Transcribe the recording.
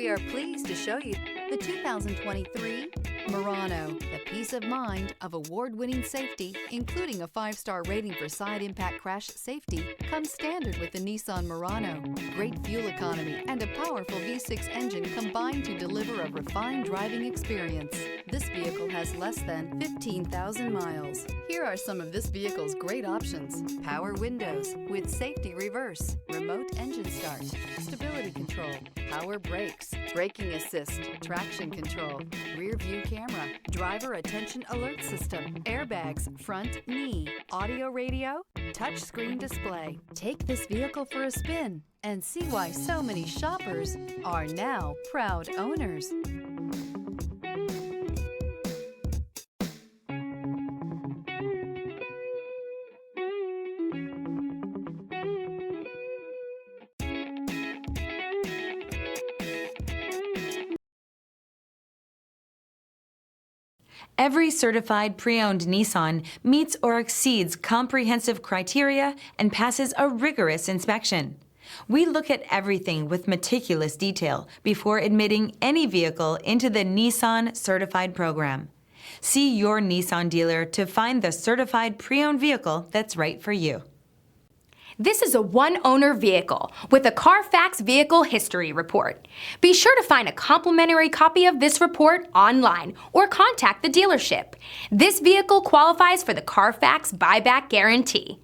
We are pleased to show you the 2023 Murano. The peace of mind of award-winning safety, including a 5-star rating for side impact crash safety, comes standard with the Nissan Murano. Great fuel economy and a powerful V6 engine combine to deliver a refined driving experience. This vehicle has less than 15,000 miles. Here are some of this vehicle's great options: power windows with safety reverse, remote engine start, stability control, power brakes, braking assist, traction control, rear view camera, driver attention alert system, airbags, front knee, audio radio, touchscreen display. Take this vehicle for a spin and see why so many shoppers are now proud owners. Every certified pre-owned Nissan meets or exceeds comprehensive criteria and passes a rigorous inspection. We look at everything with meticulous detail before admitting any vehicle into the Nissan Certified Program. See your Nissan dealer to find the certified pre-owned vehicle that's right for you. This is a one-owner vehicle with a Carfax Vehicle History Report. Be sure to find a complimentary copy of this report online or contact the dealership. This vehicle qualifies for the Carfax Buyback Guarantee.